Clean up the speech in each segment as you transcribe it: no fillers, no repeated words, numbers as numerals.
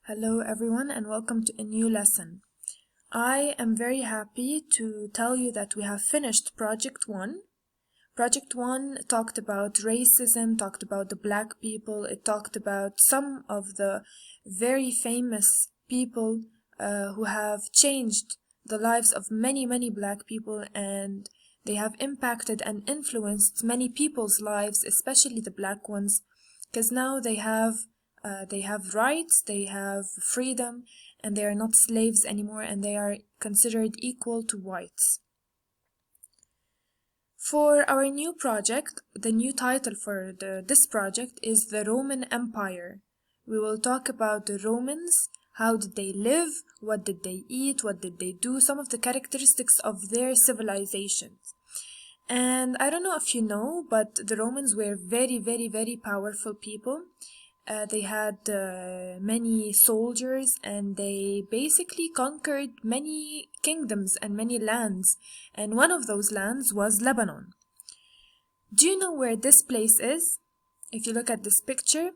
Hello everyone and welcome to a new lesson. I am very happy to tell you that we have finished Project 1. Project 1 talked about racism, talked about the black people, it talked about some of the very famous people who have changed the lives of many black people, and they have impacted and influenced many people's lives, especially the black ones, because now they have rights, they have freedom, and they are not slaves anymore, and they are considered equal to whites. For our new project, the new title for this project is The Roman Empire. We will talk about the Romans, how did they live, what did they eat, what did they do, some of the characteristics of their civilizations. And I don't know if you know, but the Romans were very powerful people. They had many soldiers, and they basically conquered many kingdoms and many lands, and one of those lands was Lebanon. Do you know where this place is? If you look at this picture,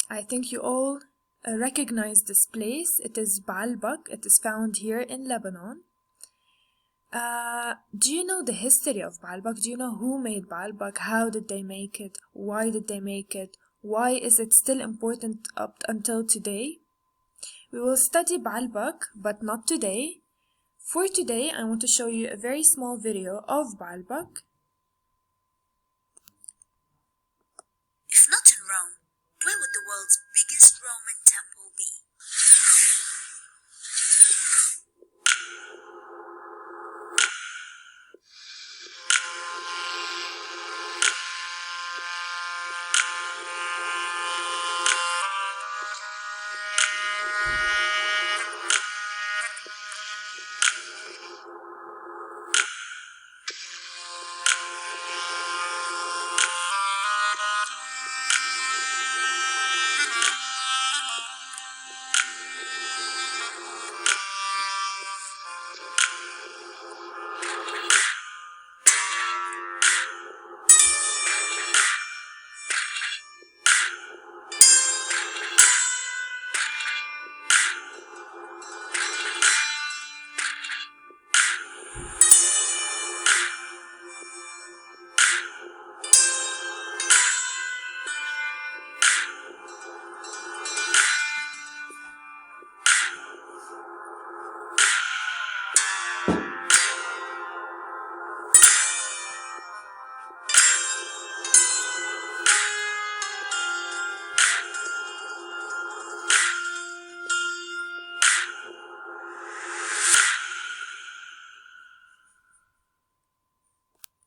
I think you all recognize this place. It is Baalbek. It is found here in Lebanon. Do you know the history of Baalbek? Do you know who made Baalbek? How did they make it? Why did they make it? Why is it still important up until today? We will study Baalbek, but not today. For today, I want to show you a very small video of Baalbek. If not in Rome, where would the world's biggest Roman temple be?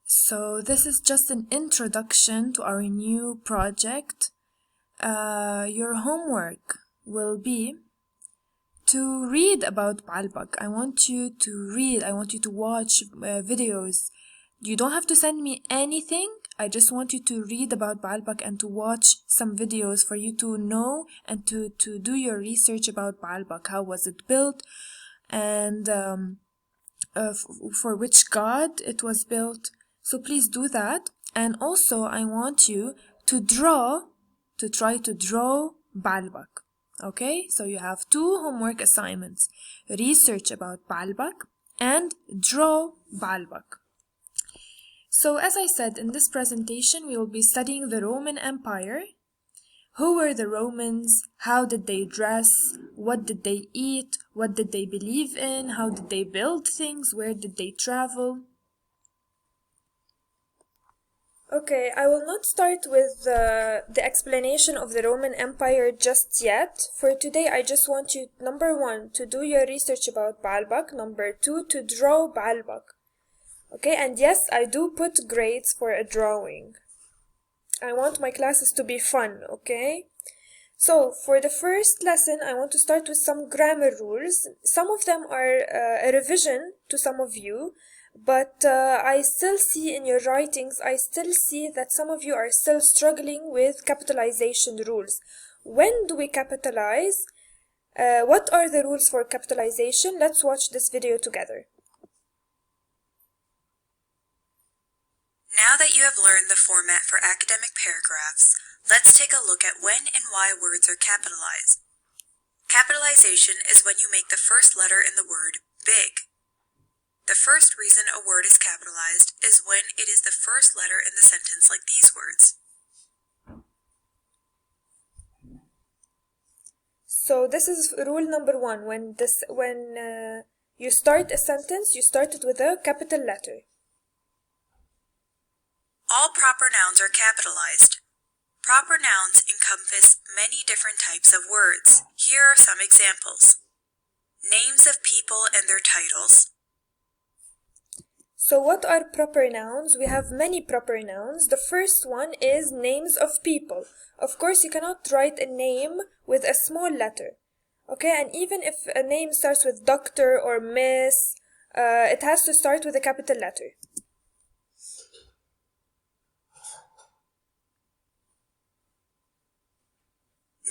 So this is just an introduction to our new project. Your homework will be to read about Baalbek. I want you to read, I want you to watch videos. You don't have to send me anything. I just want you to read about Baalbek and to watch some videos for you to know and to do your research about Baalbek. How was it built, and for which god it was built. So please do that. And also I want you to try to draw Baalbek. Okay, so you have two homework assignments: research about Baalbek and draw Baalbek. So as I said, in this presentation we will be studying the Roman Empire. Who were the Romans? How did they dress? What did they eat? What did they believe in? How did they build things? Where did they travel? Okay, I will not start with the explanation of the Roman Empire just yet. For today, I just want you, number 1, to do your research about Baalbek. Number 2, to draw Baalbek. Okay, and yes, I do put grades for a drawing. I want my classes to be fun, okay? So, for the first lesson, I want to start with some grammar rules. Some of them are a revision to some of you, but I still see in your writings, I still see that some of you are still struggling with capitalization rules. When do we capitalize? What are the rules for capitalization? Let's watch this video together. Now that you have learned the format for academic paragraphs, let's take a look at when and why words are capitalized. Capitalization is when you make the first letter in the word big. The first reason a word is capitalized is when it is the first letter in the sentence, like these words. So this is rule number one. When you start a sentence, you start it with a capital letter. All proper nouns are capitalized. Proper nouns encompass many different types of words. Here are some examples. Names of people and their titles. So what are proper nouns? We have many proper nouns. The first one is names of people. Of course, you cannot write a name with a small letter. Okay, and even if a name starts with doctor or miss, it has to start with a capital letter.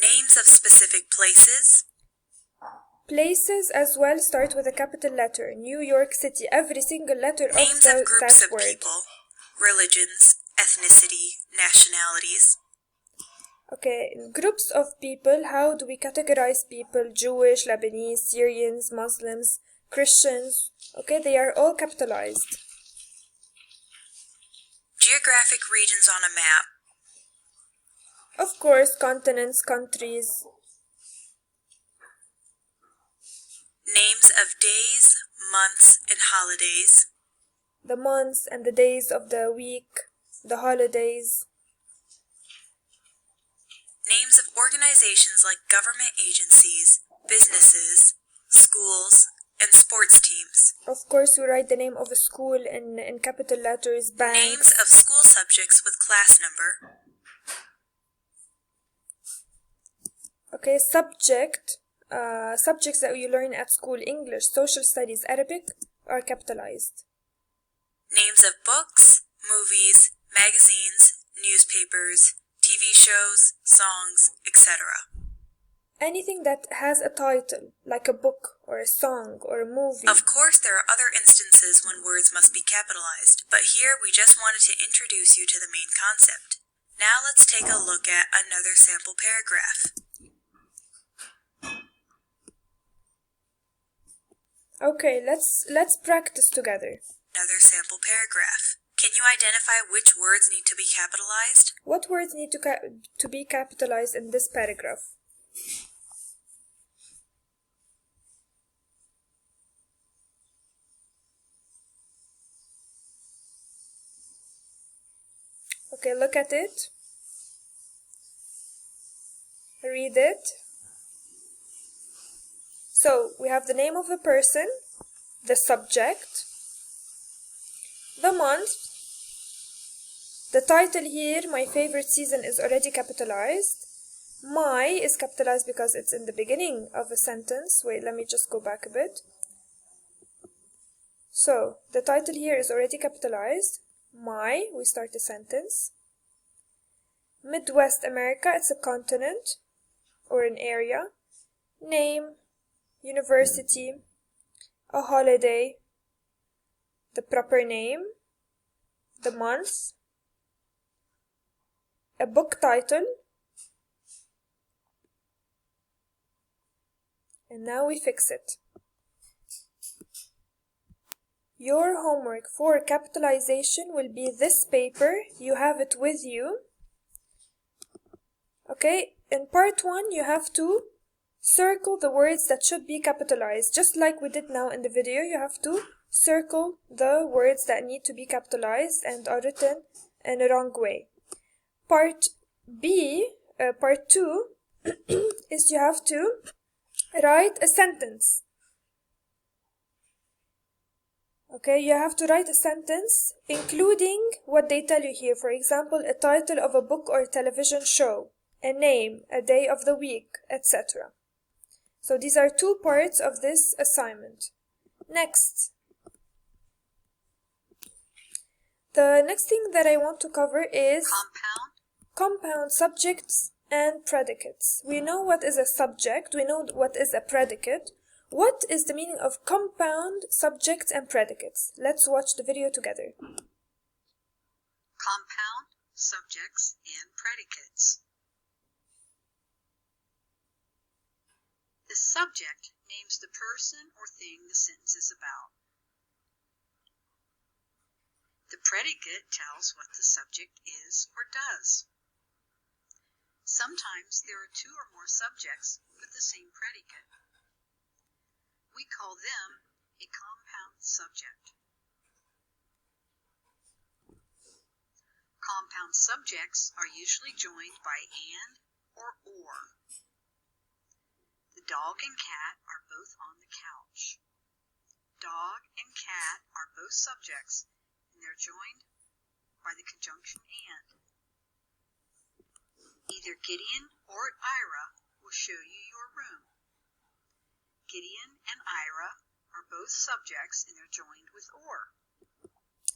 Names of specific places. Places as well start with a capital letter. New York City, every single letter Names of of groups that of word. people, religions, ethnicity, nationalities. Okay, groups of people, how do we categorize people? Jewish, Lebanese, Syrians, Muslims, Christians. Okay, they are all capitalized. Geographic regions on a map. Of course, continents, countries. Names of days, months, and holidays. The months and the days of the week, the holidays. Names of organizations like government agencies, businesses, schools, and sports teams. Of course, we write the name of a school in capital letters, banks. Names of school subjects with class number. Okay, subjects that you learn at school, English, social studies, Arabic, are capitalized. Names of books, movies, magazines, newspapers, TV shows, songs, etc. Anything that has a title, like a book or a song or a movie. Of course, there are other instances when words must be capitalized, but here we just wanted to introduce you to the main concept. Now let's take a look at another sample paragraph. Okay, let's practice together. Another sample paragraph. Can you identify which words need to be capitalized? What words need to be capitalized in this paragraph? Okay, look at it. Read it. So, we have the name of the person, the subject, the month, the title here, my favorite season, is already capitalized. My is capitalized because it's in the beginning of a sentence. Wait, let me just go back a bit. So, the title here is already capitalized. My, we start a sentence. Midwest America, it's a continent or an area. Name, university, a holiday, the proper name, the month, a book title, and now we fix it. Your homework for capitalization will be this paper. You have it with you. Okay, in part 1 you have to circle the words that should be capitalized. Just like we did now in the video, you have to circle the words that need to be capitalized and are written in a wrong way. Part 2 is you have to write a sentence. Okay, you have to write a sentence including what they tell you here. For example, a title of a book or television show, a name, a day of the week, etc. So these are 2 parts of this assignment. Next. The next thing that I want to cover is compound subjects and predicates. We know what is a subject, we know what is a predicate. What is the meaning of compound subjects and predicates? Let's watch the video together. Compound subjects and predicates. The subject names the person or thing the sentence is about. The predicate tells what the subject is or does. Sometimes there are two or more subjects with the same predicate. We call them a compound subject. Compound subjects are usually joined by and or. The dog and cat are both on the couch. Dog and cat are both subjects, and they're joined by the conjunction and. Either Gideon or Ira will show you your room. Gideon and Ira are both subjects, and they're joined with or.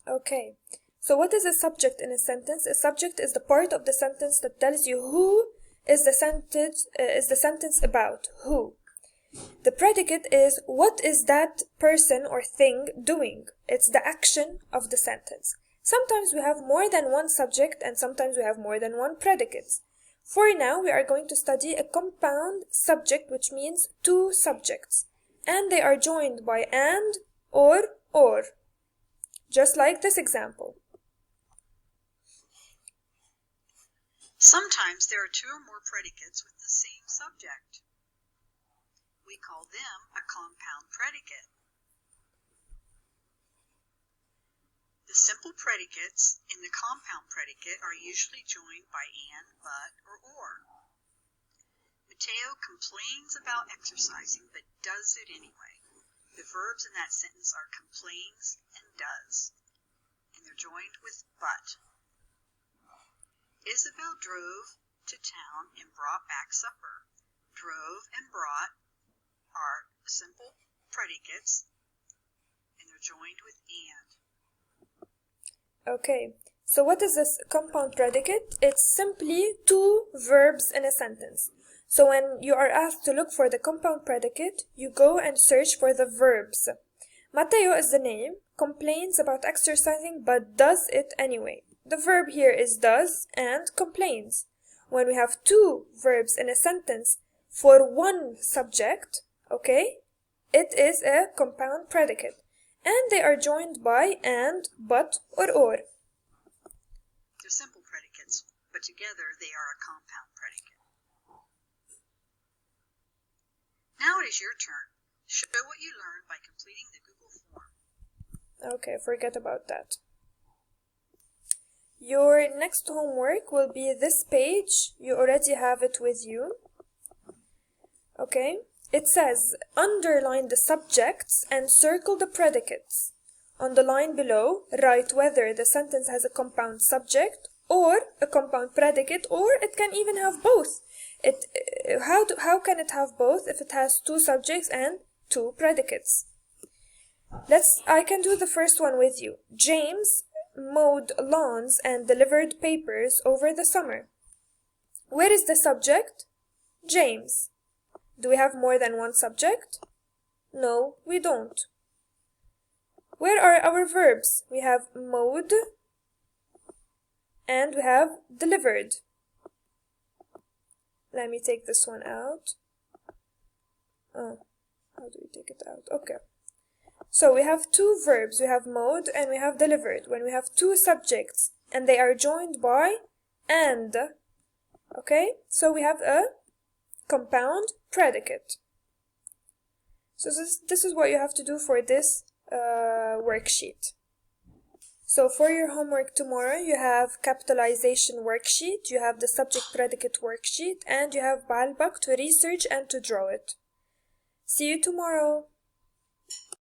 Okay. So what is a subject in a sentence? A subject is the part of the sentence that tells you who is the sentence about. Who. The predicate is what is that person or thing doing. It's the action of the sentence. Sometimes we have more than one subject and sometimes we have more than one predicate. For now, we are going to study a compound subject, which means two subjects. And they are joined by and, or. Just like this example. Sometimes there are two or more predicates with the same subject. We call them a compound predicate. The simple predicates in the compound predicate are usually joined by and, but, or. Mateo complains about exercising, but does it anyway. The verbs in that sentence are complains and does, and they're joined with but. Isabel drove to town and brought back supper. Drove and brought are simple predicates, and they're joined with and. Okay, so what is this compound predicate? It's simply two verbs in a sentence. So when you are asked to look for the compound predicate, you go and search for the verbs. Mateo is the name, complains about exercising but does it anyway. The verb here is does and complains. When we have two verbs in a sentence for one subject, okay, it is a compound predicate. And they are joined by and, but, or. They're simple predicates, but together they are a compound predicate. Now it is your turn. Show what you learned by completing the Google form. Okay, forget about that. Your next homework will be this page. You already have it with you. Okay? It says, underline the subjects and circle the predicates. On the line below, write whether the sentence has a compound subject or a compound predicate, or it can even have both. How can it have both if it has two subjects and two predicates? I can do the first one with you. James mowed lawns and delivered papers over the summer. Where is the subject? James. Do we have more than one subject? No, we don't. Where are our verbs? We have mowed and we have delivered. Let me take this one out. Oh, how do we take it out? Okay. So we have two verbs. We have mowed and we have delivered. When we have two subjects and they are joined by and, okay? So we have a compound predicate. So this is what you have to do for this worksheet. So for your homework tomorrow, you have capitalization worksheet, you have the subject predicate worksheet, and you have Balbak to research and to draw it. See you tomorrow.